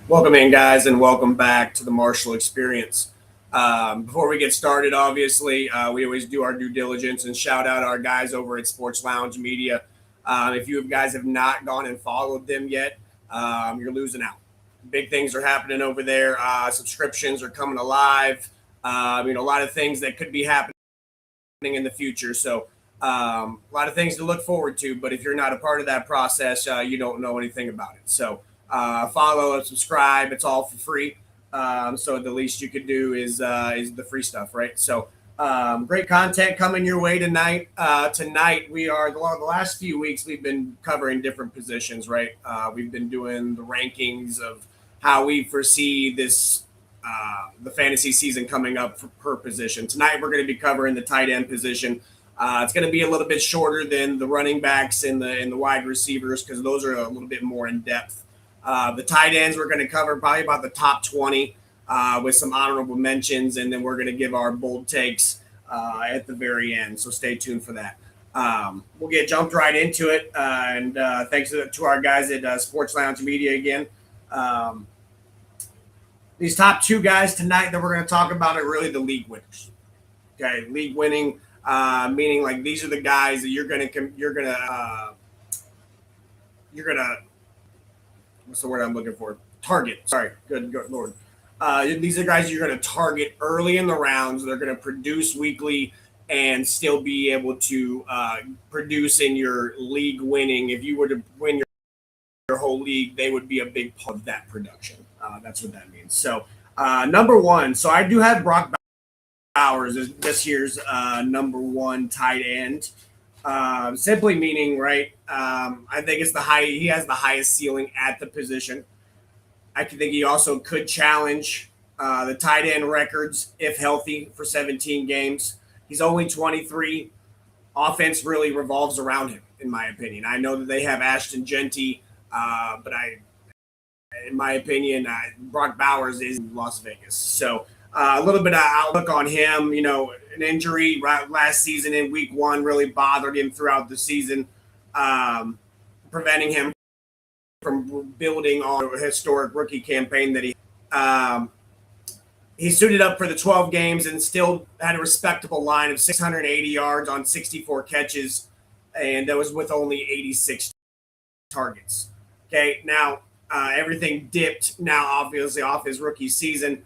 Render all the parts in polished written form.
Welcome in, guys, and welcome back to the Marshall Experience. Before we get started, obviously, we always do our due diligence and shout out our guys over at Sports Lounge Media. If you guys have not gone and followed them yet, you're losing out. Big things are happening over there. Subscriptions are coming alive. A lot of things that could be happening in the future. So, a lot of things to look forward to. But if you're not a part of that process, you don't know anything about it. So, follow and subscribe. It's all for free. So the least you could do is the free stuff, right? So great content coming your way tonight. Tonight we are the last few weeks we've been covering different positions, right? We've been doing the rankings of how we foresee this the fantasy season coming up per position. Tonight we're going to be covering the tight end position. It's going to be a little bit shorter than the running backs and the wide receivers because those are a little bit more in depth. The tight ends, we're going to cover probably about the top 20 with some honorable mentions, and then we're going to give our bold takes at the very end. So stay tuned for that. We'll get jumped right into it. And thanks to our guys at Sports Lounge Media again. These top two guys tonight that we're going to talk about are really the league winners. Okay, league winning, meaning like these are the guys that you're gonna what's the word I'm looking for? Target. Sorry. Good Lord. These are guys you're going to target early in the rounds. They're going to produce weekly and still be able to produce in your league winning. If you were to win your whole league, they would be a big part of that production. That's what that means. So, number one. So, I do have Brock Bowers as this year's number one tight end. Simply meaning, right? I think it's he has the highest ceiling at the position. I think he also could challenge the tight end records if healthy for 17 games. He's only 23. Offense really revolves around him, in my opinion. I know that they have Ashton Genty, but in my opinion, Brock Bowers is in Las Vegas. So a little bit of outlook on him. An injury last season in week one really bothered him throughout the season, preventing him from building on a historic rookie campaign that he suited up for the 12 games and still had a respectable line of 680 yards on 64 catches, and that was with only 86 targets. Okay, now everything dipped now, obviously, off his rookie season.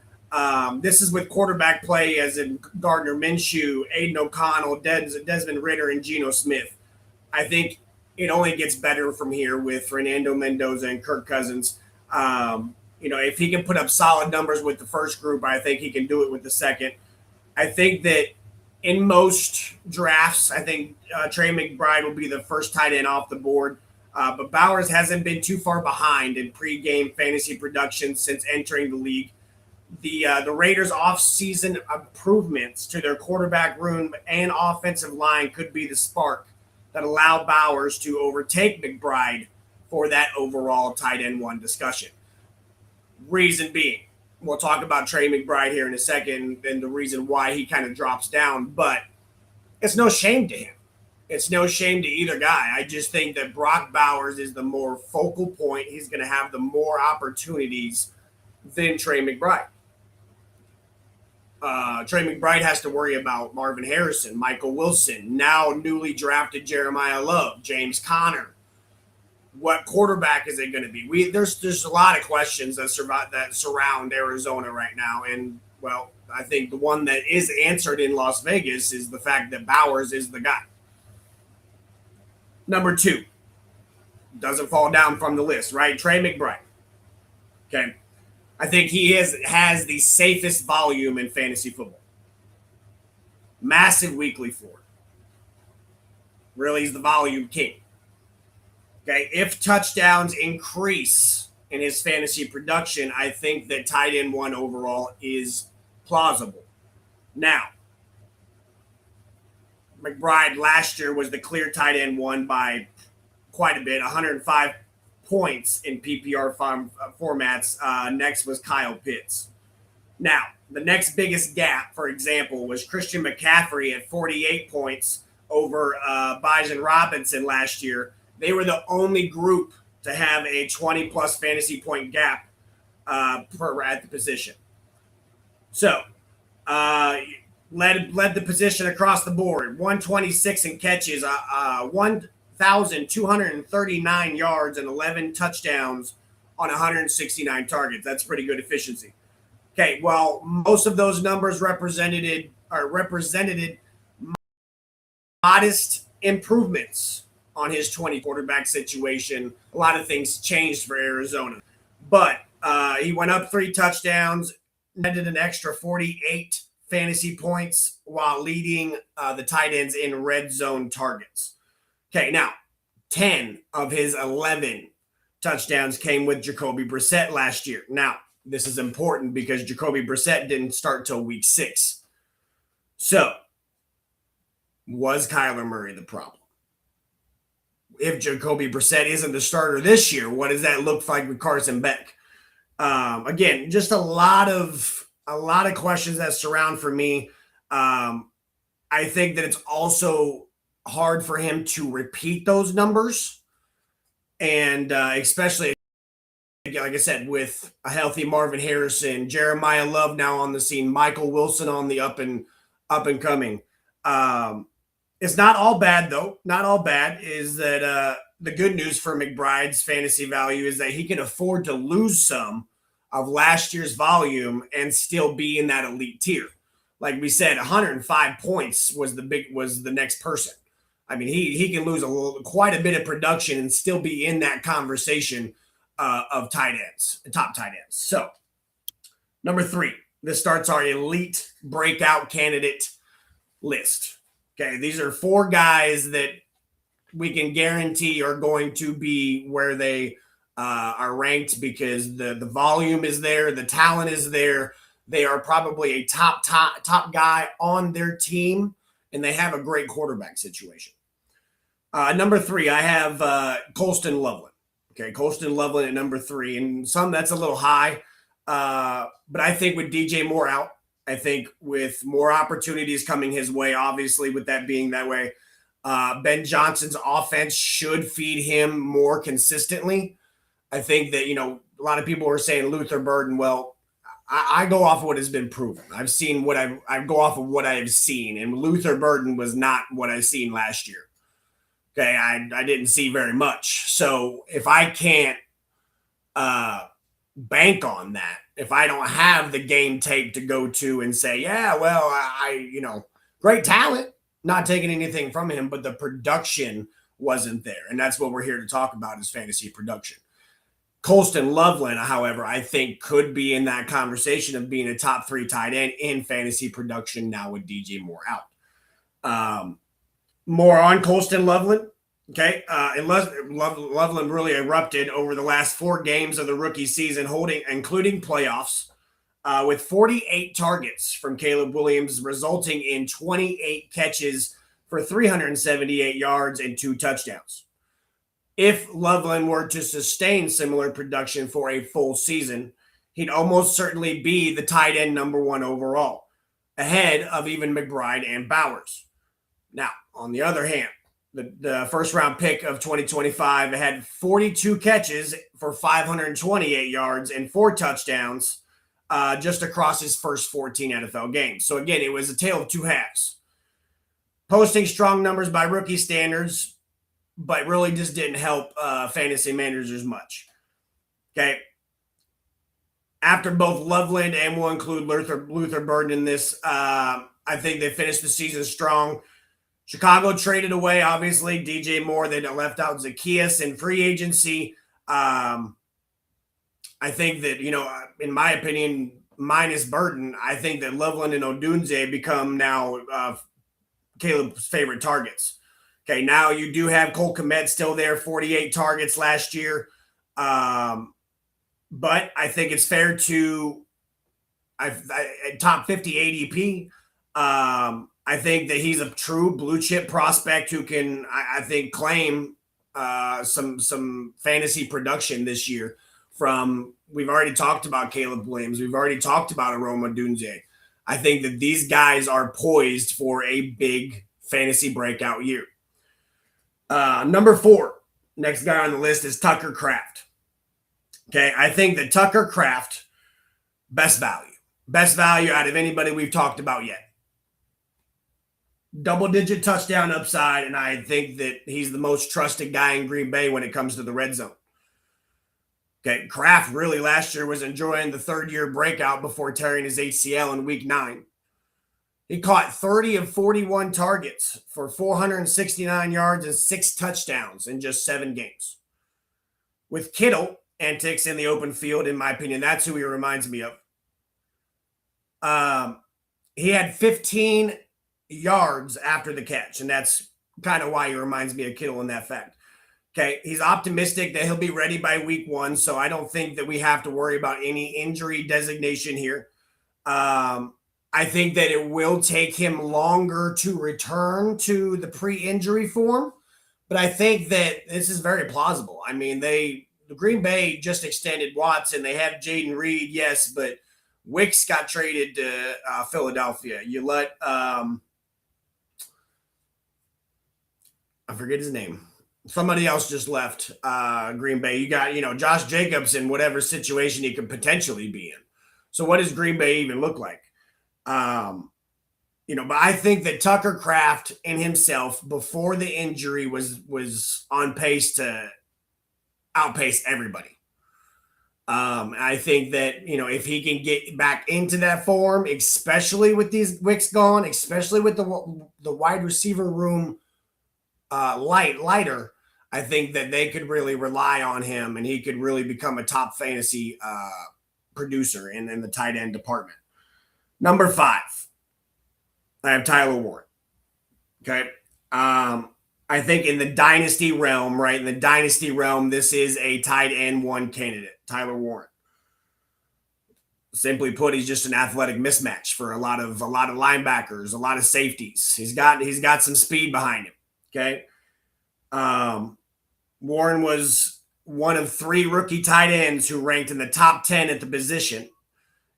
This is with quarterback play as in Gardner Minshew, Aiden O'Connell, Desmond Ridder, and Geno Smith. I think it only gets better from here with Fernando Mendoza and Kirk Cousins. If he can put up solid numbers with the first group, I think he can do it with the second. I think that in most drafts, I think Trey Mcbride will be the first tight end off the board. But Bowers hasn't been too far behind in pregame fantasy production since entering the league. The Raiders' off-season improvements to their quarterback room and offensive line could be the spark that allow Bowers to overtake McBride for that overall tight end one discussion. Reason being, we'll talk about Trey McBride here in a second and the reason why he kind of drops down, but it's no shame to him. It's no shame to either guy. I just think that Brock Bowers is the more focal point. He's going to have the more opportunities than Trey McBride. Trey McBride has to worry about Marvin Harrison, Michael Wilson, now newly drafted Jeremiah Love, James Conner. What quarterback is it going to be? There's a lot of questions that surround Arizona right now, and well, I think the one that is answered in Las Vegas is the fact that Bowers is the guy. Number two, doesn't fall down from the list, right? Trey McBride. Okay. I think he has the safest volume in fantasy football. Massive weekly floor. Really, he's the volume king. Okay, if touchdowns increase in his fantasy production, I think that tight end one overall is plausible. Now, McBride last year was the clear tight end one by quite a bit, 105 points in PPR formats. Next was Kyle Pitts. Now, the next biggest gap, for example, was Christian McCaffrey at 48 points over Bijan Robinson last year. They were the only group to have a 20-plus fantasy point gap at the position. So led the position across the board. 126 in catches, 1,239 yards, and 11 touchdowns on 169 targets. That's pretty good efficiency. Okay, well, most of those numbers represented modest improvements on his 20 quarterback situation. A lot of things changed for Arizona, but he went up 3 touchdowns, netted an extra 48 fantasy points while leading the tight ends in red zone targets. Okay, now 10 of his 11 touchdowns came with Jacoby Brissett last year. Now, this is important because Jacoby Brissett didn't start till week 6. So, was Kyler Murray the problem? If Jacoby Brissett isn't the starter this year, what does that look like with Carson Beck? Again, just a lot of questions that surround for me. I think that it's also hard for him to repeat those numbers, and especially, like I said, with a healthy Marvin Harrison, Jeremiah Love now on the scene, Michael Wilson on the up and coming. It's not all bad, though. Not all bad is that the good news for McBride's fantasy value is that he can afford to lose some of last year's volume and still be in that elite tier. Like we said, 105 points was the next person. I mean, he can lose quite a bit of production and still be in that conversation of tight ends, top tight ends. So, number 3, this starts our elite breakout candidate list. Okay, these are 4 guys that we can guarantee are going to be where they are ranked because the volume is there, the talent is there. They are probably a top guy on their team, and they have a great quarterback situation. Number 3, I have Colston Loveland. Okay, Colston Loveland at number 3, and that's a little high, but I think with DJ Moore out, I think with more opportunities coming his way, obviously with that being that way, Ben Johnson's offense should feed him more consistently. I think that, a lot of people are saying Luther Burden. Well, I go off of what has been proven. I go off of what I've seen, and Luther Burden was not what I've seen last year. Okay, I didn't see very much. So if I can't bank on that, if I don't have the game tape to go to and say, yeah, well, great talent, not taking anything from him, but the production wasn't there. And that's what we're here to talk about is fantasy production. Colston Loveland, however, I think could be in that conversation of being a top 3 tight end in fantasy production now with DJ Moore out. More on Colston Loveland. Okay, Loveland really erupted over the last 4 games of the rookie season, including playoffs, with 48 targets from Caleb Williams, resulting in 28 catches for 378 yards and 2 touchdowns. If Loveland were to sustain similar production for a full season, he'd almost certainly be the tight end number 1 overall, ahead of even McBride and Bowers. Now, on the other hand, the first round pick of 2025 had 42 catches for 528 yards and 4 touchdowns just across his first 14 NFL games. So again, it was a tale of 2 halves. Posting strong numbers by rookie standards, but really just didn't help fantasy managers much. Okay. After both Loveland and we'll include Luther Burden in this, I think they finished the season strong. Chicago traded away, obviously, DJ Moore. They left out Zacchaeus in free agency. I think that, in my opinion, minus Burden, I think that Loveland and Odunze become now Caleb's favorite targets. Okay, now you do have Cole Kmet still there, 48 targets last year. But I think it's fair to top 50 ADP. I think that he's a true blue chip prospect who can, I think, claim some fantasy production this year. We've already talked about Caleb Williams. We've already talked about Aroma Dunze. I think that these guys are poised for a big fantasy breakout year. Number 4, next guy on the list is Tucker Kraft. Okay, I think that Tucker Kraft, best value out of anybody we've talked about yet. Double-digit touchdown upside, and I think that he's the most trusted guy in Green Bay when it comes to the red zone. Okay, Kraft really last year was enjoying the third-year breakout before tearing his ACL in Week 9. He caught 30 of 41 targets for 469 yards and 6 touchdowns in just 7 games. With Kittle antics in the open field, in my opinion, that's who he reminds me of. He had 15 yards after the catch, and that's kind of why he reminds me of Kittle in that fact. Okay, he's optimistic that he'll be ready by week 1, so I don't think that we have to worry about any injury designation here. I think that it will take him longer to return to the pre-injury form, but I think that this is very plausible. I mean, the Green Bay just extended Watson. They have Jaden Reed, yes, but Wicks got traded to Philadelphia. You let I forget his name. Somebody else just left Green Bay. You got, Josh Jacobs in whatever situation he could potentially be in. So what does Green Bay even look like? But I think that Tucker Kraft in himself before the injury was on pace to outpace everybody. I think that, if he can get back into that form, especially with these Wicks gone, especially with the wide receiver room lighter, I think that they could really rely on him and he could really become a top fantasy producer in the tight end department. Number 5, I have Tyler Warren. Okay. I think in the dynasty realm, right? In the dynasty realm, this is a tight end 1 candidate, Tyler Warren. Simply put, he's just an athletic mismatch for a lot of linebackers, a lot of safeties. He's got some speed behind him. Okay. Warren was one of 3 rookie tight ends who ranked in the top 10 at the position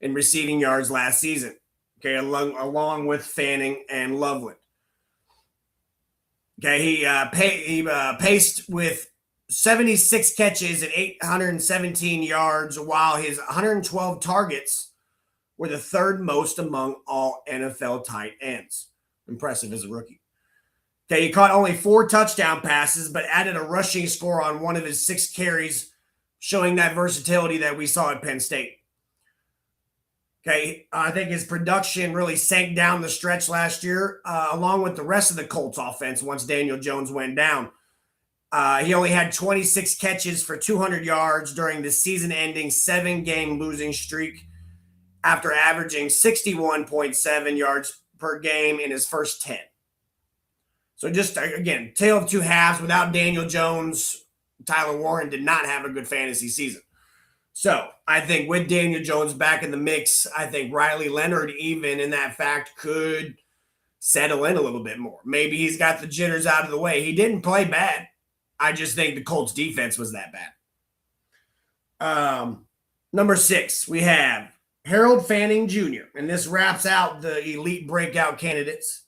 in receiving yards last season. Okay, along with Fanning and Loveland. Okay, he paced with 76 catches and 817 yards, while his 112 targets were the 3rd most among all NFL tight ends. Impressive as a rookie. Okay, he caught only 4 touchdown passes, but added a rushing score on 1 of his 6 carries, showing that versatility that we saw at Penn State. Okay, I think his production really sank down the stretch last year, along with the rest of the Colts offense once Daniel Jones went down. He only had 26 catches for 200 yards during the season-ending 7-game losing streak after averaging 61.7 yards per game in his first 10. So just, again, tale of 2 halves. Without Daniel Jones, Tyler Warren did not have a good fantasy season. So I think with Daniel Jones back in the mix, I think Riley Leonard, even in that fact, could settle in a little bit more. Maybe he's got the jitters out of the way. He didn't play bad. I just think the Colts defense was that bad. Number 6, we have Harold Fanning Jr., and this wraps out the elite breakout candidates.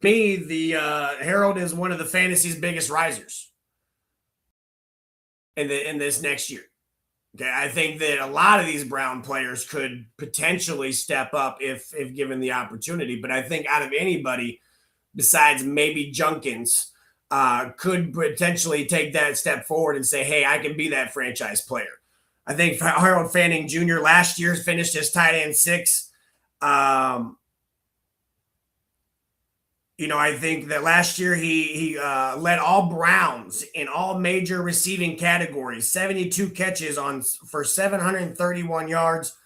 Me, the Harold is one of the fantasy's biggest risers in this next year. Okay, I think that a lot of these Brown players could potentially step up if given the opportunity. But I think out of anybody besides maybe Junkins could potentially take that step forward and say, hey, I can be that franchise player. I think Harold Fanning Jr. last year finished as tight end 6. I think that last year he led all Browns in all major receiving categories, 72 catches for 731 yards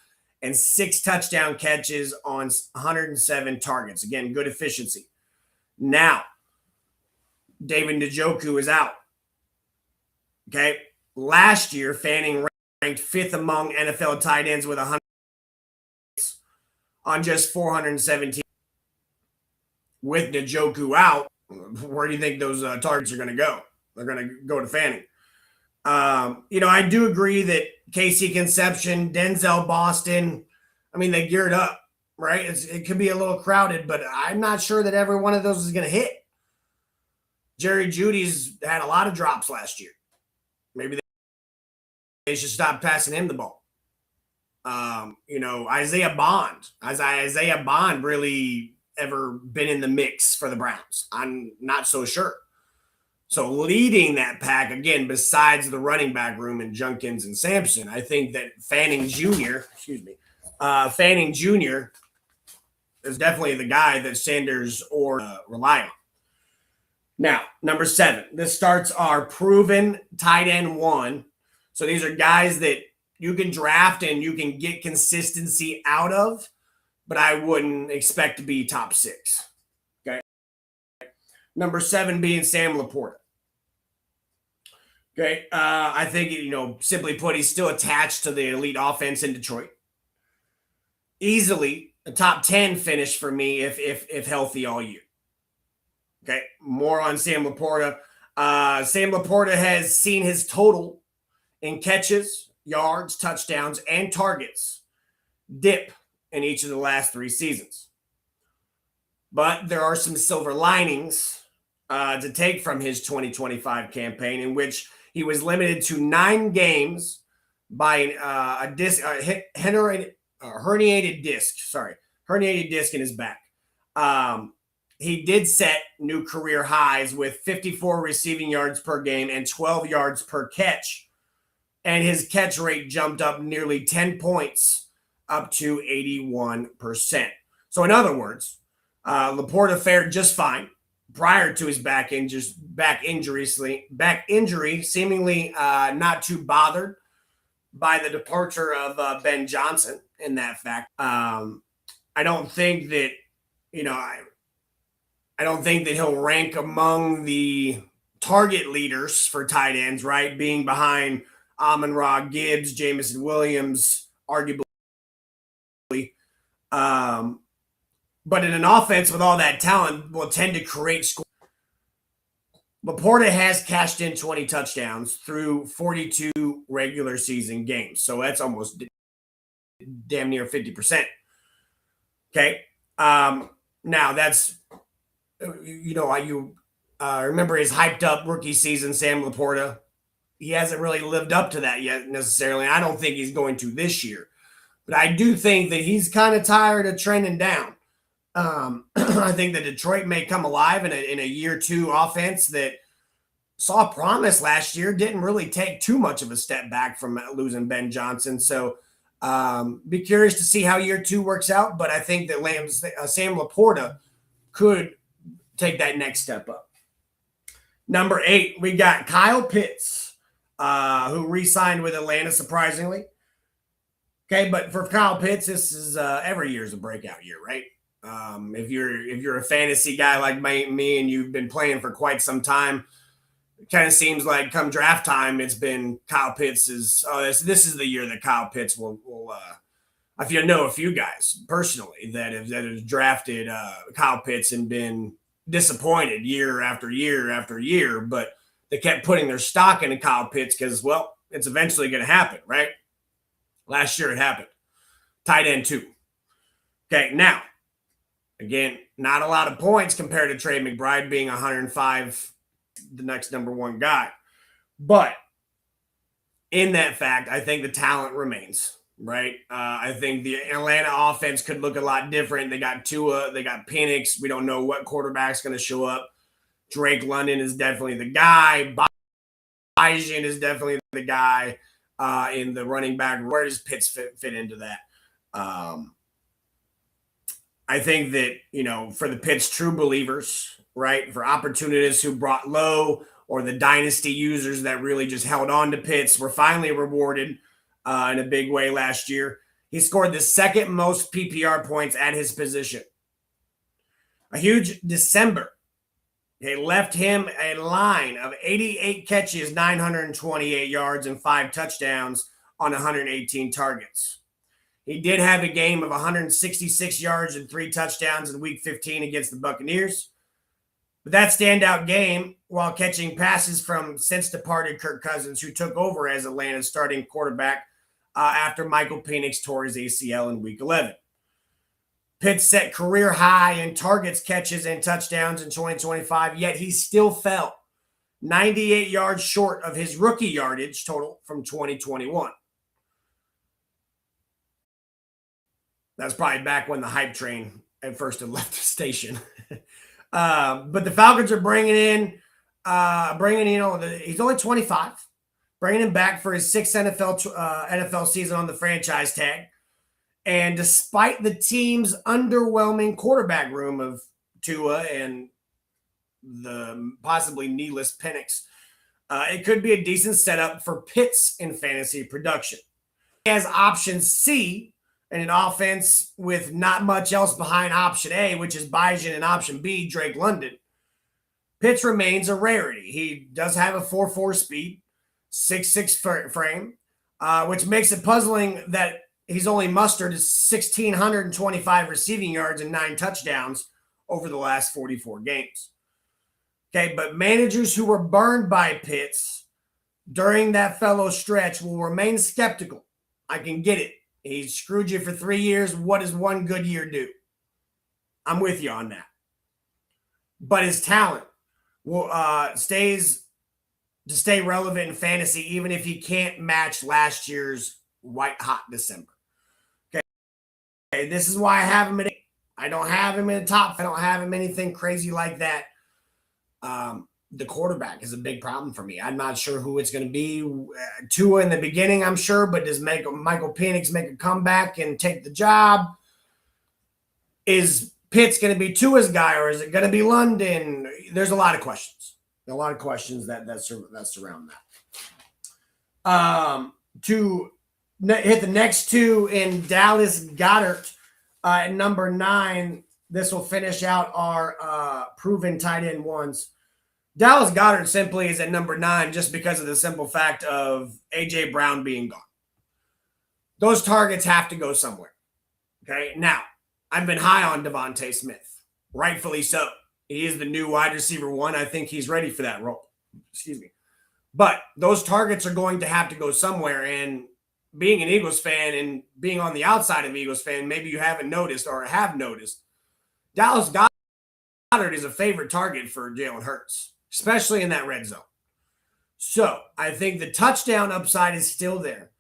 and 6 touchdown catches on 107 targets. Again, good efficiency. Now, David Njoku is out. Okay. Last year, Fanning ranked 5th among NFL tight ends with 100 on just 417. With Njoku out, where do you think those targets are going to go? They're going to go to Fanning. I do agree that Casey Conception, Denzel Boston, they geared up, right? It could be a little crowded, but I'm not sure that every one of those is going to hit. Jerry Jeudy's had a lot of drops last year. Maybe they should stop passing him the ball. Isaiah Bond really ever been in the mix for the Browns? I'm not so sure. So leading that pack, again, besides the running back room and Junkins and Sampson, I think that Fanning Jr. is definitely the guy that Sanders or rely on. Now, number 7. This starts our proven tight end 1. So these are guys that you can draft and you can get consistency out of, but I wouldn't expect to be top 6. Okay. Number 7 being Sam Laporta. Okay. I think, simply put, he's still attached to the elite offense in Detroit. Easily a top 10 finish for me if healthy all year. Okay. More on Sam Laporta. Sam Laporta has seen his total in catches, yards, touchdowns, and targets dip in each of the last 3 seasons. But there are some silver linings to take from his 2025 campaign, in which he was limited to 9 games by a herniated disc in his back. He did set new career highs with 54 receiving yards per game and 12 yards per catch. And his catch rate jumped up nearly 10 points, up to 81%. So in other words, Laporta fared just fine prior to his back injury, seemingly not too bothered by the departure of Ben Johnson in that fact. I don't think that, I don't think that he'll rank among the target leaders for tight ends, right? Being behind Amon-Ra, Gibbs, Jameson Williams, arguably. But in an offense with all that talent, will tend to create scores. Laporta has cashed in 20 touchdowns through 42 regular season games. So that's almost damn near 50%. Okay. Now that's, remember his hyped up rookie season, Sam Laporta. He hasn't really lived up to that yet necessarily. I don't think he's going to this year. But I do think that he's kind of tired of trending down. I think that Detroit may come alive in a year 2 offense that saw promise last year, didn't really take too much of a step back from losing Ben Johnson. So be curious to see how year 2 works out. But I think that Sam Laporta could take that next step up. Number 8, we got Kyle Pitts, who re-signed with Atlanta, surprisingly. Okay, but for Kyle Pitts, this is every year is a breakout year, right? If you're a fantasy guy like me and you've been playing for quite some time, it kind of seems like come draft time, it's been Kyle Pitts this is the year that Kyle Pitts will I feel know a few guys personally that have drafted Kyle Pitts and been disappointed year after year after year, but they kept putting their stock into Kyle Pitts because, well, it's eventually going to happen, right? Last year it happened. Tight end 2. Okay, now, again, not a lot of points compared to Trey McBride being 105, the next number 1 guy. But in that fact, I think the talent remains, right? I think the Atlanta offense could look a lot different. They got Tua, they got Penix. We don't know what quarterback's going to show up. Drake London is definitely the guy. Bijan is definitely the guy in the running back. Where does Pitts fit into that? I think that, for the Pitts true believers, right, for opportunists who brought low or the dynasty users that really just held on to Pitts were finally rewarded in a big way last year. He scored the 2nd most PPR points at his position. A huge December. They left him a line of 88 catches, 928 yards, and 5 touchdowns on 118 targets. He did have a game of 166 yards and 3 touchdowns in Week 15 against the Buccaneers. But that standout game, while catching passes from since departed Kirk Cousins, who took over as Atlanta's starting quarterback after Michael Penix tore his ACL in Week 11. Pitts set career high in targets, catches, and touchdowns in 2025, yet he still fell 98 yards short of his rookie yardage total from 2021. That's probably back when the hype train at first had left the station. But the Falcons are bringing in, he's only 25, bringing him back for his sixth NFL season on the franchise tag. And despite the team's underwhelming quarterback room of Tua and the possibly kneeless Penix, it could be a decent setup for Pitts in fantasy production. He has option C and an offense with not much else behind option A, which is Bijan, and option B, Drake London. Pitts remains a rarity. He does have a 4.4 speed, 6'6 frame, which makes it puzzling that he's only mustered 1,625 receiving yards and 9 touchdowns over the last 44 games. Okay, but managers who were burned by Pitts during that fellow stretch will remain skeptical. I can get it. He screwed you for 3 years. What does one good year do? I'm with you on that. But his talent will stays to stay relevant in fantasy, even if he can't match last year's white hot December. Okay, this is why I have him at 8. I don't have him in the top. I don't have him anything crazy like that. The quarterback is a big problem for me. I'm not sure who it's going to be. Tua in the beginning, I'm sure, but does Michael Penix make a comeback and take the job? Is Pitts going to be Tua's guy, or is it going to be London? There's a lot of questions. A lot of questions that surround that. To hit the next two in Dallas Goedert at number 9. This will finish out our proven tight end ones. Dallas Goedert simply is at number 9 just because of the simple fact of A.J. Brown being gone. Those targets have to go somewhere. Okay, now, I've been high on Devontae Smith. Rightfully so. He is the new wide receiver 1. I think he's ready for that role. Excuse me. But those targets are going to have to go somewhere. And being an Eagles fan and being on the outside of Eagles fan, maybe you haven't noticed or have noticed, Dallas Goedert is a favorite target for Jalen Hurts, especially in that red zone. So I think the touchdown upside is still there.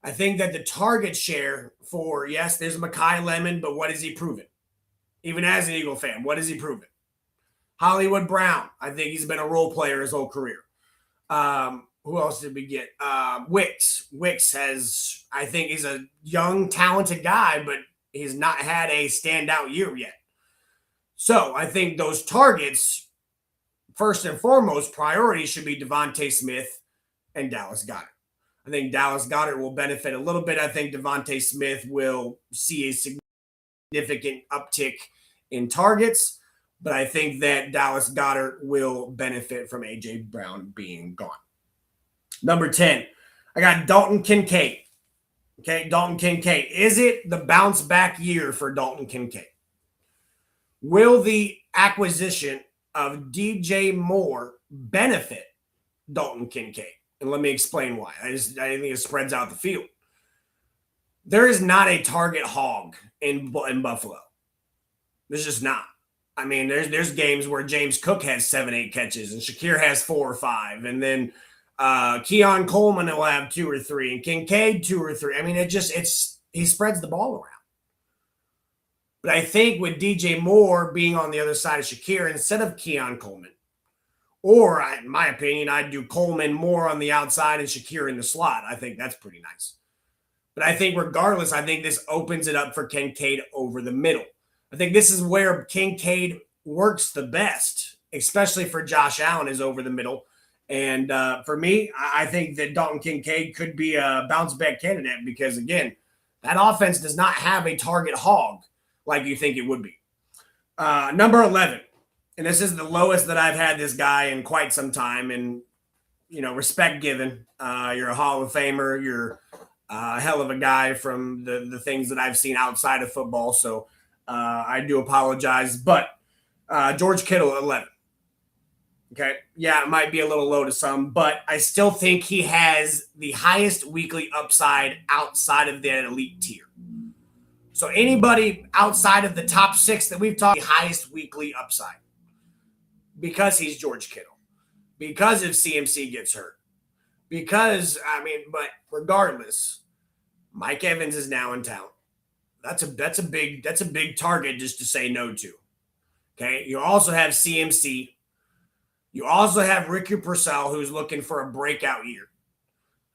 I think that the target share for, yes, there's Mekhi Lemon, but what has he proven? Even as an Eagle fan, what has he proven? Hollywood Brown, I think he's been a role player his whole career. Who else did we get? Wicks. Wicks has, I think he's a young, talented guy, but he's not had a standout year yet. So I think those targets, first and foremost, priority should be Devontae Smith and Dallas Goedert. I think Dallas Goedert will benefit a little bit. I think Devontae Smith will see a significant uptick in targets, but I think that Dallas Goedert will benefit from A.J. Brown being gone. Number 10, I got Dalton Kincaid. Okay, Dalton Kincaid. Is it the bounce back year for Dalton Kincaid? Will the acquisition of DJ Moore benefit Dalton Kincaid? And let me explain why. I think it spreads out the field. There is not a target hog in Buffalo. There's just not. I mean, there's games where James Cook has 7-8 catches and Shakir has 4 or 5, and then Keon Coleman will have 2 or 3, and Kincaid 2 or 3. I mean, he spreads the ball around. But I think with DJ Moore being on the other side of Shakir instead of Keon Coleman, or in my opinion, I'd do Coleman more on the outside and Shakir in the slot. I think that's pretty nice. But I think regardless, I think this opens it up for Kincaid over the middle. I think this is where Kincaid works the best, especially for Josh Allen, is over the middle. And for me, I think that Dalton Kincaid could be a bounce back candidate because, again, that offense does not have a target hog like you think it would be. Number 11, and this is the lowest that I've had this guy in quite some time. And, you know, respect given. You're a Hall of Famer. You're a hell of a guy from the things that I've seen outside of football. So I do apologize. But George Kittle at 11. Okay. Yeah, it might be a little low to some, but I still think he has the highest weekly upside outside of that elite tier. So anybody outside of the top 6 that we've talked, the highest weekly upside because he's George Kittle. because if CMC gets hurt. Because, but regardless, Mike Evans is now in town. That's a big target just to say no to. Okay. You also have CMC. You also have Ricky Purcell, who's looking for a breakout year.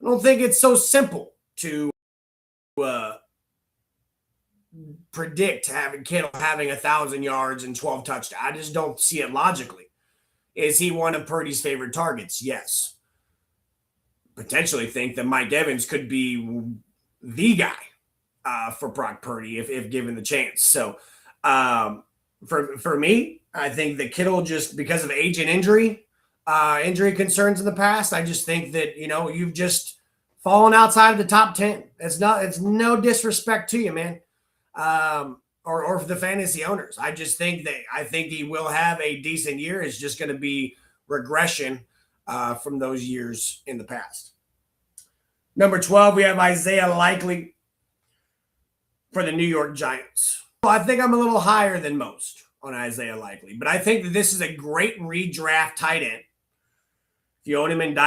I don't think it's so simple to predict having Kittle having 1,000 yards and 12 touchdowns. I just don't see it logically. Is he one of Purdy's favorite targets? Yes. Potentially think that Mike Evans could be the guy for Brock Purdy if given the chance. So for me, I think that Kittle, just because of age and injury concerns in the past, I just think that, you've just fallen outside of the top 10. It's no disrespect to you, man. Or for the fantasy owners. I think he will have a decent year. It's just going to be regression from those years in the past. Number 12, we have Isaiah Likely for the New York Giants. Well, I think I'm a little higher than most on Isaiah Likely, but I think that this is a great redraft tight end. If you own him in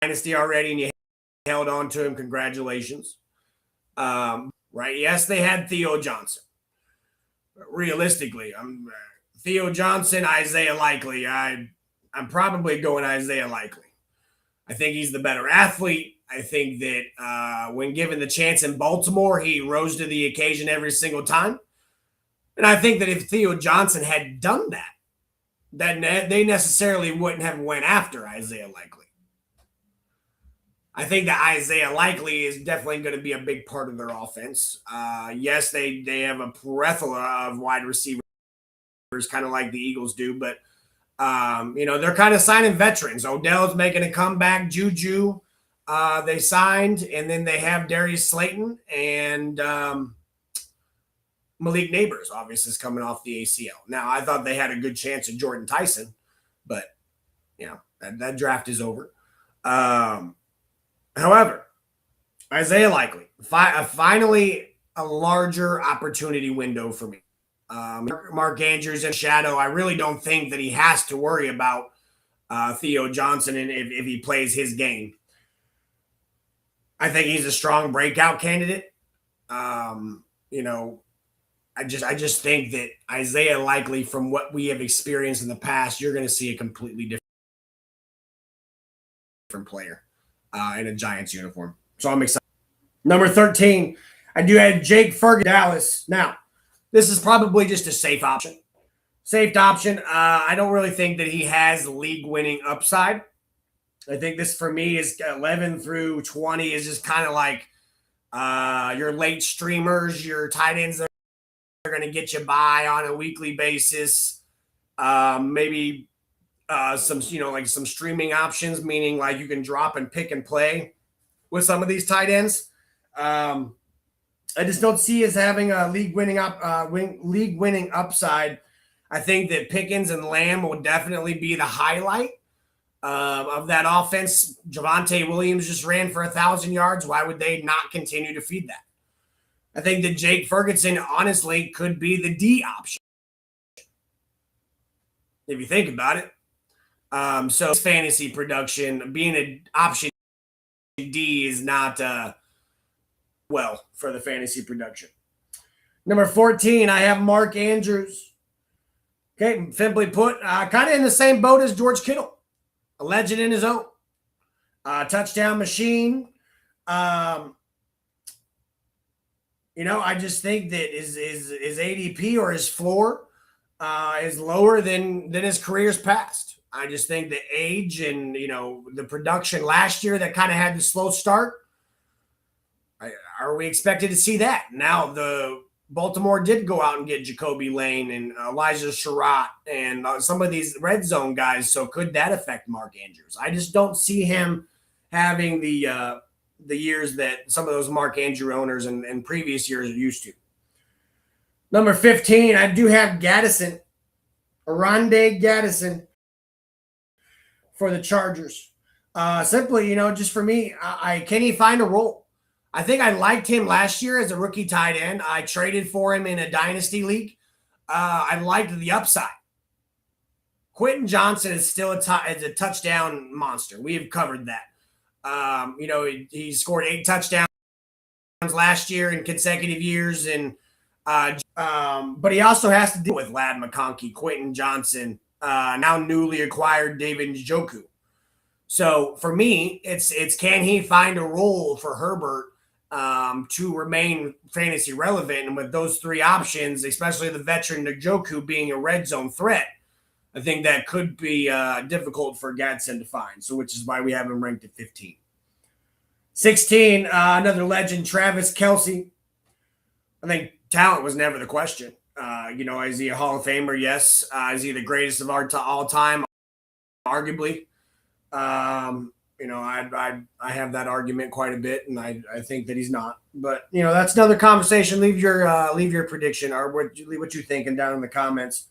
Dynasty already and you held on to him, congratulations. Right? Yes, they had Theo Johnson. But realistically, Theo Johnson, Isaiah Likely. I'm probably going Isaiah Likely. I think he's the better athlete. I think that when given the chance in Baltimore, he rose to the occasion every single time. And I think that if Theo Johnson had done that, then they necessarily wouldn't have went after Isaiah Likely. I think that Isaiah Likely is definitely going to be a big part of their offense. Yes, they have a plethora of wide receivers, kind of like the Eagles do, but they're kind of signing veterans. Odell's making a comeback. Juju, they signed, and then they have Darius Slayton and Malik Neighbors, obviously, is coming off the ACL. Now, I thought they had a good chance at Jordan Tyson, but that draft is over. However, Isaiah Likely, finally a larger opportunity window for me. Mark Andrews in shadow. I really don't think that he has to worry about Theo Johnson and if he plays his game. I think he's a strong breakout candidate. I just think that Isaiah Likely, from what we have experienced in the past, you're going to see a completely different player in a Giants uniform. So I'm excited. Number 13, I do have Jake Ferguson, Dallas. Now, this is probably just a safe option. I don't really think that he has league-winning upside. I think this, for me, is 11 through 20 is just kind of like your late streamers, your tight ends that are going to get you by on a weekly basis. Maybe some streaming options, meaning like you can drop and pick and play with some of these tight ends. I just don't see us having a league-winning upside. I think that Pickens and Lamb will definitely be the highlight of that offense. Javonte Williams just ran for 1,000 yards. Why would they not continue to feed that? I think that Jake Ferguson, honestly, could be the D option, if you think about it. So fantasy production, being an option D is not for the fantasy production. Number 14, I have Mark Andrews. Okay, simply put, kind of in the same boat as George Kittle, a legend in his own, touchdown machine. I just think that his ADP or his floor is lower than his career's past. I just think the age and the production last year that kind of had the slow start. Are we expected to see that? Now the Baltimore did go out and get Jacoby Lane and Elijah Sherratt and some of these red zone guys. So could that affect Mark Andrews? I just don't see him having the years that some of those Mark Andrew owners in previous years are used to. Number 15, I do have Gaddison, Oronde Gaddison for the Chargers. Simply, just for me, can he find a role? I think I liked him last year as a rookie tight end. I traded for him in a dynasty league. I liked the upside. Quentin Johnson is still a touchdown monster. We have covered that. He scored 8 touchdowns last year in consecutive years, and but he also has to deal with Ladd McConkey, Quentin Johnson, now newly acquired David Njoku. So for me, it's can he find a role for Herbert to remain fantasy relevant? And with those 3 options, especially the veteran Njoku being a red zone threat, I think that could be difficult for Gadsden to find. So which is why we have him ranked at 15. 16, another legend, Travis Kelce. I think talent was never the question. Is he a Hall of Famer? Yes. Is he the greatest of all time? Arguably. I have that argument quite a bit, and I think that he's not. But that's another conversation. Leave your prediction or what you thinking down in the comments.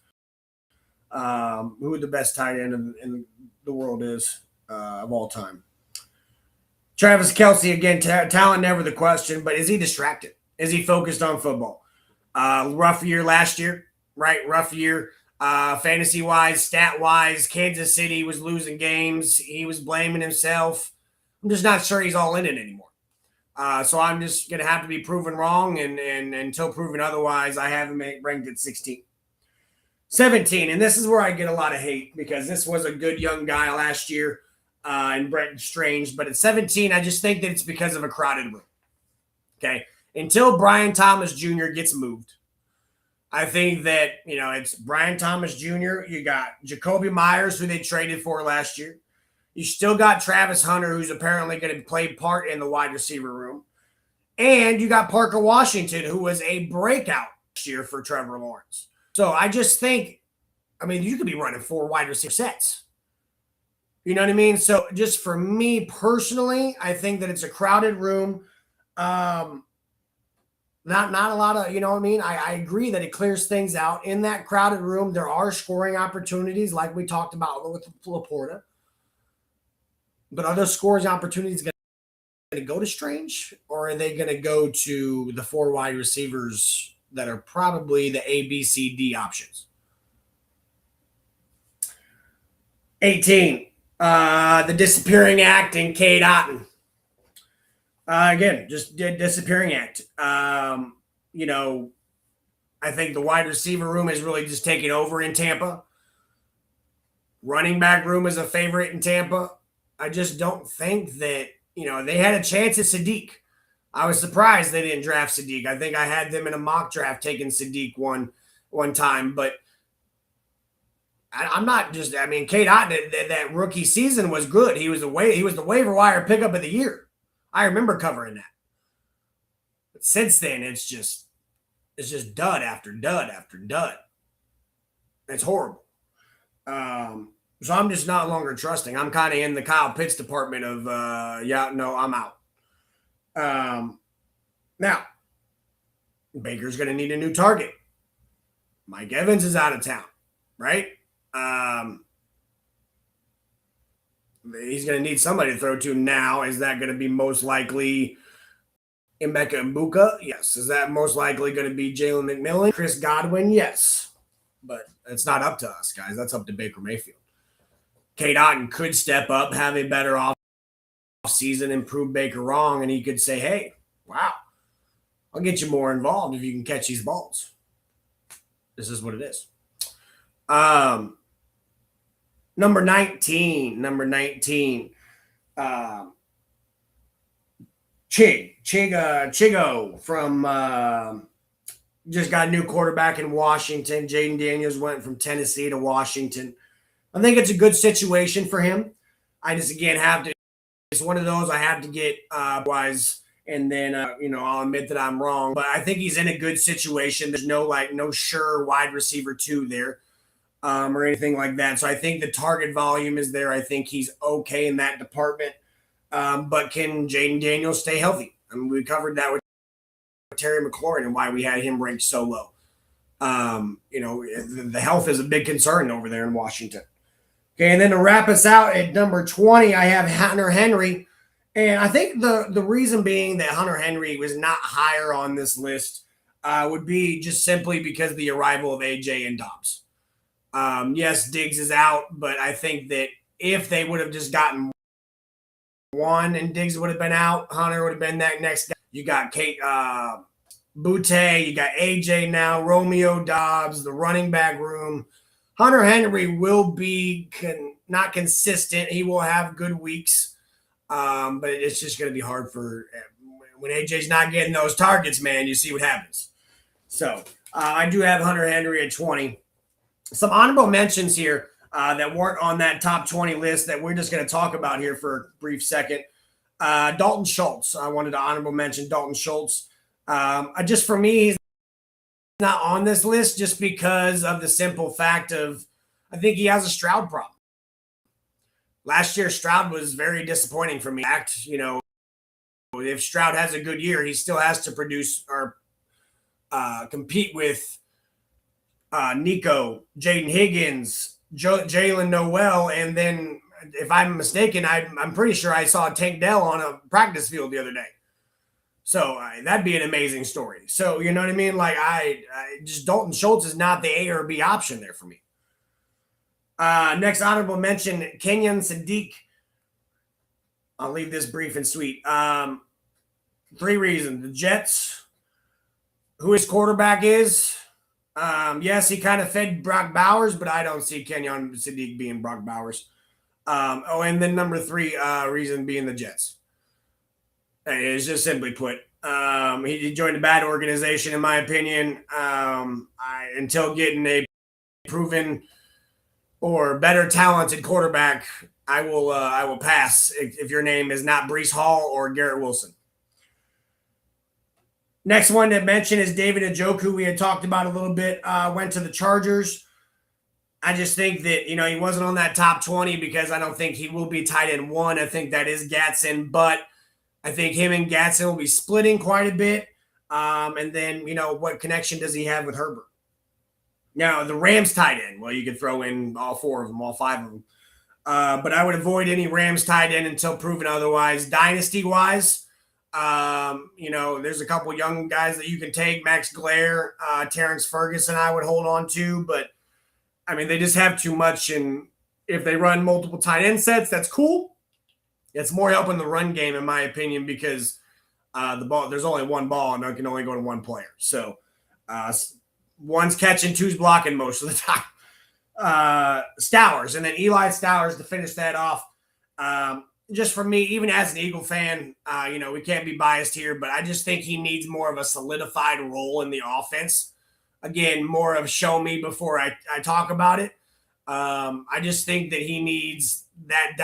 Who the best tight end in the world is of all time? Travis Kelce, again, talent never the question, but is he distracted? Is he focused on football? Rough year last year, right? Rough year. Fantasy-wise, stat-wise, Kansas City was losing games. He was blaming himself. I'm just not sure he's all in it anymore. So I'm just going to have to be proven wrong, and until proven otherwise, I have him ranked at 16. 17, and this is where I get a lot of hate because this was a good young guy last year in Brent Strange. But at 17, I just think that it's because of a crowded room. Okay? Until Brian Thomas Jr. gets moved, I think that, it's Brian Thomas Jr. You got Jacoby Myers, who they traded for last year. You still got Travis Hunter, who's apparently going to play part in the wide receiver room. And you got Parker Washington, who was a breakout last year for Trevor Lawrence. So I just think, you could be running 4 wide receiver sets. You know what I mean? So just for me personally, I think that it's a crowded room. Not a lot of, I agree that it clears things out. In that crowded room, there are scoring opportunities like we talked about with Laporta. But are those scoring opportunities going to go to Strange, or are they going to go to the 4 wide receivers that are probably the A, B, C, D options? 18, the disappearing act in Cade Otton. Again, just disappearing act. I think the wide receiver room is really just taking over in Tampa. Running back room is a favorite in Tampa. I just don't think that, they had a chance at Sadiq. I was surprised they didn't draft Sadiq. I think I had them in a mock draft taking Sadiq one time, but I'm not just, Cade Otton, that rookie season was good. He was the waiver wire pickup of the year. I remember covering that. But since then, it's just dud after dud after dud. It's horrible. So I'm just not longer trusting. I'm kind of in the Kyle Pitts department of, I'm out. Now, Baker's going to need a new target. Mike Evans is out of town, right? He's going to need somebody to throw to now. Is that going to be most likely Emeka Mbuka? Yes. Is that most likely going to be Jalen McMillan? Chris Godwin? Yes. But it's not up to us, guys. That's up to Baker Mayfield. Cade Otton could step up, have a better off season, and prove Baker wrong, and he could say, hey, wow, I'll get you more involved if you can catch these balls. This is what it is. Number 19. Chigo from just got a new quarterback in Washington. Jaden Daniels went from Tennessee to Washington. I think it's a good situation for him. I just, again, it's one of those I have to get wise, and then, I'll admit that I'm wrong. But I think he's in a good situation. There's no sure wide receiver 2 there or anything like that. So I think the target volume is there. I think he's okay in that department. But can Jaden Daniels stay healthy? We covered that with Terry McLaurin and why we had him ranked so low. The health is a big concern over there in Washington. Okay, and then to wrap us out at number 20, I have Hunter Henry. And I think the reason being that Hunter Henry was not higher on this list would be just simply because of the arrival of AJ and Dobbs. Yes, Diggs is out, but I think that if they would have just gotten one and Diggs would have been out, Hunter would have been that next guy. You got Kate Butte, you got AJ now, Romeo Dobbs, the running back room. Hunter Henry will be not consistent. He will have good weeks, but it's just going to be hard for when AJ's not getting those targets, man. You see what happens. So I do have Hunter Henry at 20. Some honorable mentions here that weren't on that top 20 list that we're just going to talk about here for a brief second. Dalton Schultz. I wanted to honorable mention Dalton Schultz. Just for me, he's not on this list just because of the simple fact of I think he has a Stroud problem. Last year, Stroud was very disappointing for me. If Stroud has a good year, he still has to produce or compete with Nico, Jaden Higgins, Jalen Noel, and then if I'm mistaken, I'm pretty sure I saw Tank Dell on a practice field the other day. So that'd be an amazing story. So you know what I mean? Like I just Dalton Schultz is not the A or B option there for me. Next honorable mention, Kenyon Sadiq. I'll leave this brief and sweet. 3 reasons. The Jets, who his quarterback is. Yes, he kind of fed Brock Bowers, but I don't see Kenyon Sadiq being Brock Bowers. And then number 3 reason being the Jets. It's just simply put. He joined a bad organization, in my opinion. Until getting a proven or better talented quarterback, I will pass if your name is not Breece Hall or Garrett Wilson. Next one to mention is David Njoku. We had talked about a little bit. Went to the Chargers. I just think that, he wasn't on that top 20 because I don't think he will be tight end 1. I think that is Gatson, but I think him and Gatson will be splitting quite a bit. And then, what connection does he have with Herbert? Now, the Rams tight end, well, you could throw in all 4 of them, all 5 of them. But I would avoid any Rams tight end until proven otherwise. Dynasty-wise, there's a couple young guys that you can take. Max Blair, Terrence Ferguson I would hold on to. But, they just have too much. And if they run multiple tight end sets, that's cool. It's more helping the run game, in my opinion, because there's only one ball and it can only go to one player. So one's catching, 2's blocking most of the time. Stowers, and then Eli Stowers to finish that off. Just for me, even as an Eagle fan, we can't be biased here, but I just think he needs more of a solidified role in the offense. Again, more of show me before I talk about it. I just think that he needs that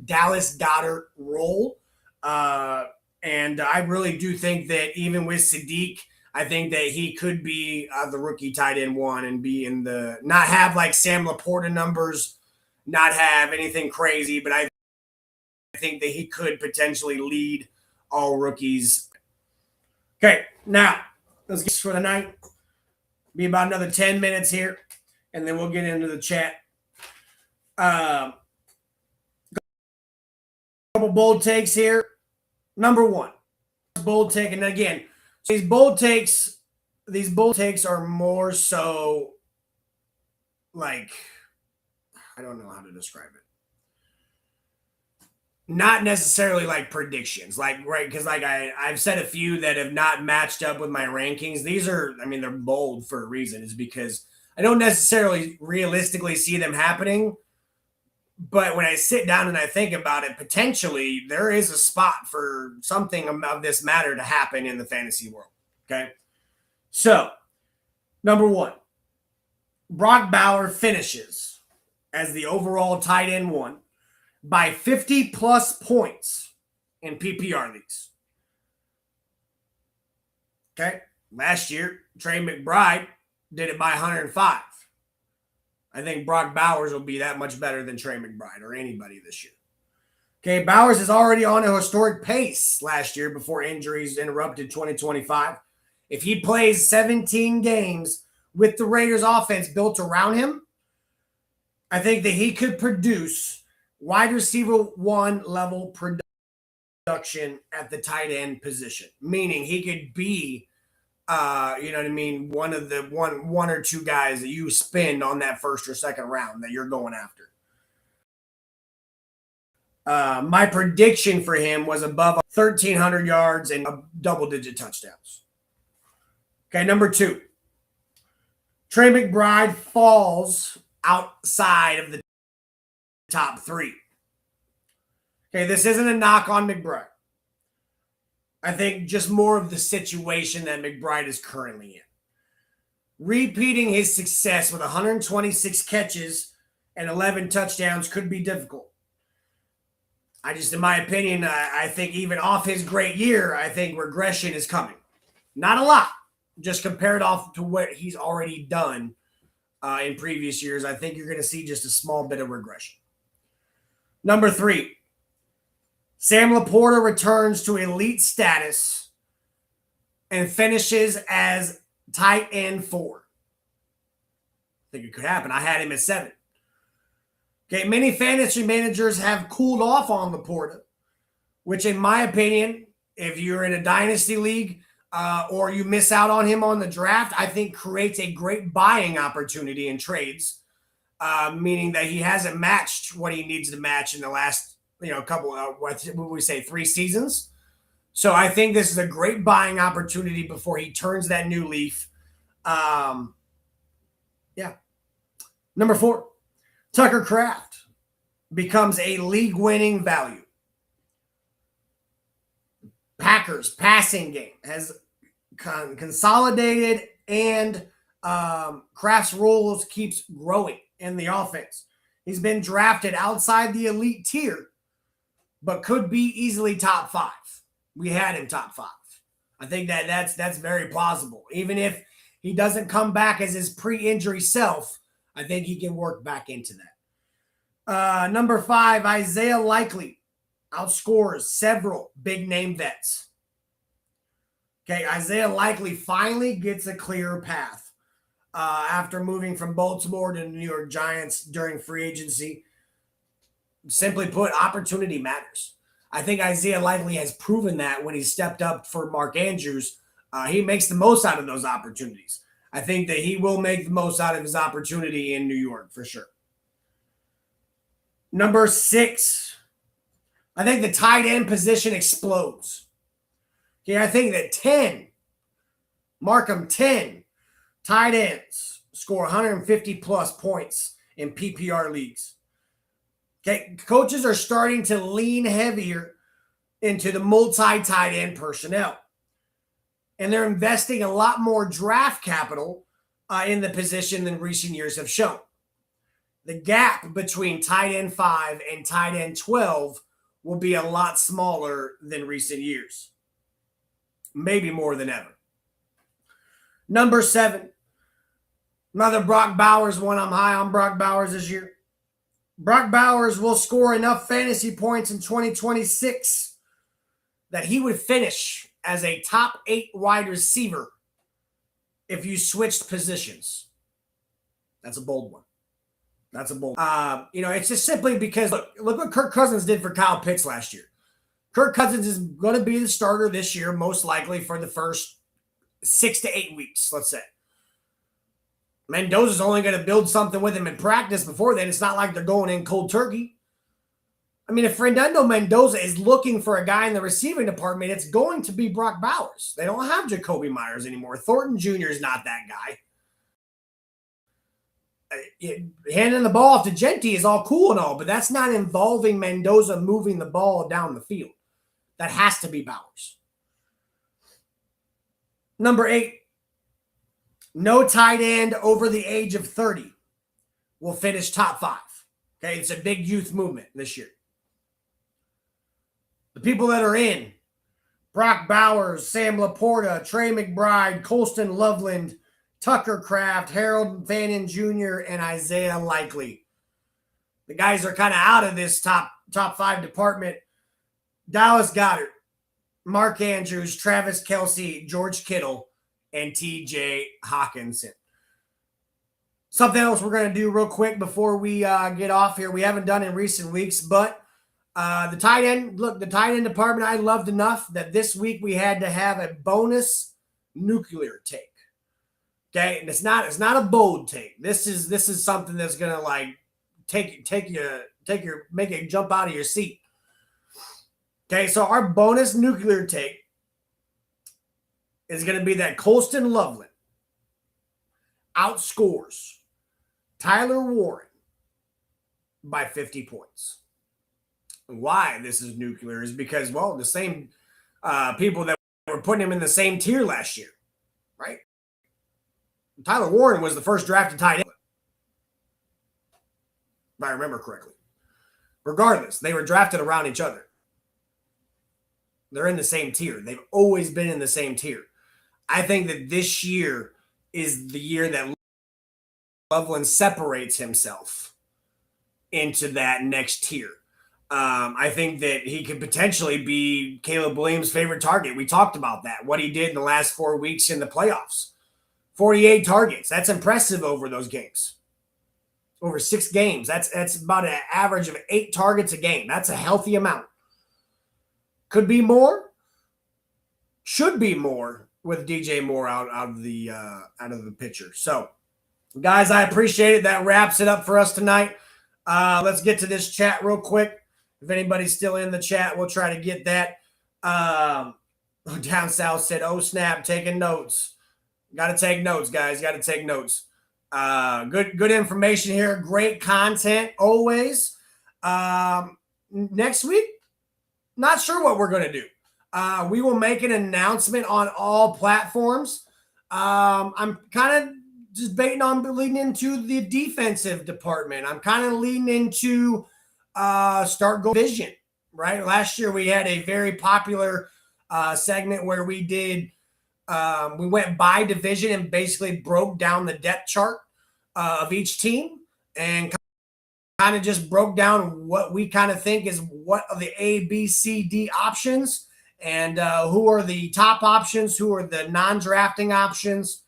Dallas Goedert role. And I really do think that even with Sadiq, I think that he could be the rookie tight end 1 and be in not have like Sam Laporta numbers, not have anything crazy, but I think that he could potentially lead all rookies. Okay, now let's get for the night. Be about another 10 minutes here, and then we'll get into the chat. Couple bold takes here. Number 1, bold take, and again, these bold takes are more so like, I don't know how to describe it. Not necessarily like predictions, right? Because I've said a few that have not matched up with my rankings. These are, they're bold for a reason. Is because I don't necessarily realistically see them happening. But when I sit down and I think about it, potentially there is a spot for something of this matter to happen in the fantasy world. Okay. So, number 1, Brock Bowers finishes as the overall tight end 1 by 50 plus points in PPR leagues. Okay. Last year, Trey McBride did it by 105. I think Brock Bowers will be that much better than Trey McBride or anybody this year. Okay, Bowers is already on a historic pace last year before injuries interrupted 2025. If he plays 17 games with the Raiders offense built around him, I think that he could produce wide receiver 1 level production at the tight end position, meaning he could be You know what I mean? One of the one or two guys that you spend on that first or second round that you're going after. My prediction for him was above 1,300 yards and double-digit touchdowns. Okay, number 2. Trey McBride falls outside of the top 3. Okay, this isn't a knock on McBride. I think just more of the situation that McBride is currently in. Repeating his success with 126 catches and 11 touchdowns could be difficult. In my opinion, I think even off his great year, I think regression is coming. Not a lot, just compared off to what he's already done in previous years. I think you're going to see just a small bit of regression. Number 3, Sam Laporta returns to elite status and finishes as tight end 4. I think it could happen. I had him at 7. Okay, many fantasy managers have cooled off on Laporta, which in my opinion, if you're in a dynasty league or you miss out on him on the draft, I think creates a great buying opportunity in trades, meaning that he hasn't matched what he needs to match in the last, couple of, what would we say, 3 seasons. So I think this is a great buying opportunity before he turns that new leaf. Number 4. Tucker Kraft becomes a league-winning value. Packers passing game has consolidated, and Kraft's roles keeps growing in the offense. He's been drafted outside the elite tier, but could be easily top 5. We had him top 5. I think that's very plausible. Even if he doesn't come back as his pre-injury self, I think he can work back into that. Number 5, Isaiah Likely outscores several big-name vets. Okay, Isaiah Likely finally gets a clear path after moving from Baltimore to the New York Giants during free agency. Simply put, opportunity matters. I think Isaiah Likely has proven that when he stepped up for Mark Andrews. He makes the most out of those opportunities. I think that he will make the most out of his opportunity in New York for sure. Number 6, I think the tight end position explodes. Okay, I think that 10 tight ends score 150 plus points in PPR leagues. Okay, coaches are starting to lean heavier into the multi-tight end personnel. And they're investing a lot more draft capital in the position than recent years have shown. The gap between tight end 5 and tight end 12 will be a lot smaller than recent years. Maybe more than ever. Number 7, another Brock Bowers one. I'm high on Brock Bowers this year. Brock Bowers will score enough fantasy points in 2026 that he would finish as a top 8 wide receiver if you switched positions. That's a bold one. It's just simply because look what Kirk Cousins did for Kyle Pitts last year. Kirk Cousins is going to be the starter this year, most likely for the first 6 to 8 weeks, let's say. Mendoza's only going to build something with him in practice before then. It's not like they're going in cold turkey. I mean, if Fernando Mendoza is looking for a guy in the receiving department, it's going to be Brock Bowers. They don't have Jacoby Myers anymore. Thornton Jr. is not that guy. Handing the ball off to Genti is all cool and all, but that's not involving Mendoza moving the ball down the field. That has to be Bowers. Number 8, no tight end over the age of 30 will finish top 5. Okay, it's a big youth movement this year. The people that are in, Brock Bowers, Sam Laporta, Trey McBride, Colston Loveland, Tucker Kraft, Harold Fannin Jr., and Isaiah Likely. The guys are kind of out of this top 5 department. Dallas Goedert, Mark Andrews, Travis Kelce, George Kittle, and TJ Hawkinson. Something else we're going to do real quick before we get off here. We haven't done in recent weeks, but the tight end department I loved enough that this week we had to have a bonus nuclear take. Okay, and it's not a bold take. This is something that's gonna like make you jump out of your seat. Okay, so our bonus nuclear take is gonna be that Colston Loveland outscores Tyler Warren by 50 points. Why this is nuclear is because, well, the same people that were putting him in the same tier last year, right? Tyler Warren was the first drafted tight end, if I remember correctly. Regardless, they were drafted around each other. They're in the same tier. They've always been in the same tier. I think that this year is the year that Loveland separates himself into that next tier. I think that he could potentially be Caleb Williams' favorite target. We talked about that, what he did in the last 4 weeks in the playoffs. 48 targets. That's impressive over those games. Over 6 games. That's about an average of 8 targets a game. That's a healthy amount. Could be more. Should be more with DJ Moore out of the picture. So, guys, I appreciate it. That wraps it up for us tonight. Let's get to this chat real quick. If anybody's still in the chat, we'll try to get that. Down south said, "Oh snap, taking notes." Got to take notes, guys. Got to take notes. Good information here. Great content always. Next week, not sure what we're going to do. We will make an announcement on all platforms. I'm kind of just baiting on leading into the defensive department. I'm kind of leading into start go vision, right? Last year we had a very popular segment where we did we went by division and basically broke down the depth chart of each team and kind of just broke down what we kind of think is what are the A, B, C, D options and who are the top options, who are the non-drafting options,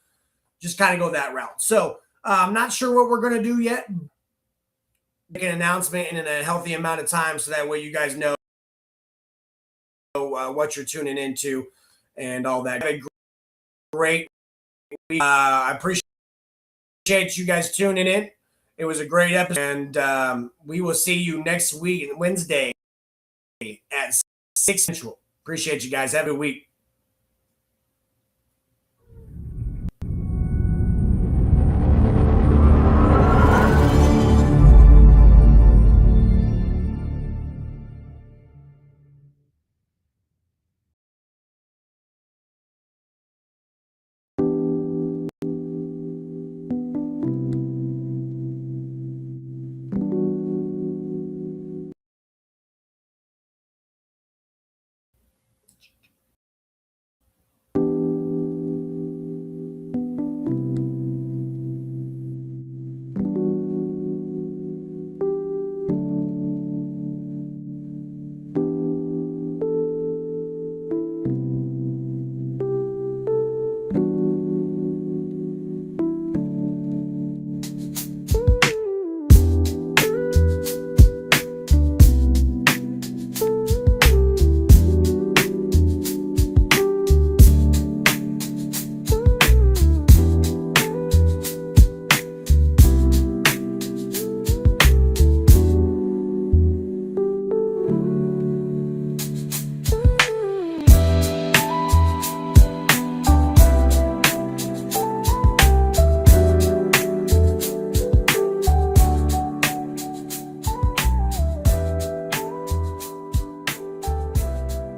just kind of go that route. So I'm not sure what we're going to do yet. Make an announcement in a healthy amount of time so that way you guys know what you're tuning into and all that. Great. I appreciate you guys tuning in. It was a great episode, and we will see you next week, Wednesday at 6 Central. Appreciate you guys. Have a good week.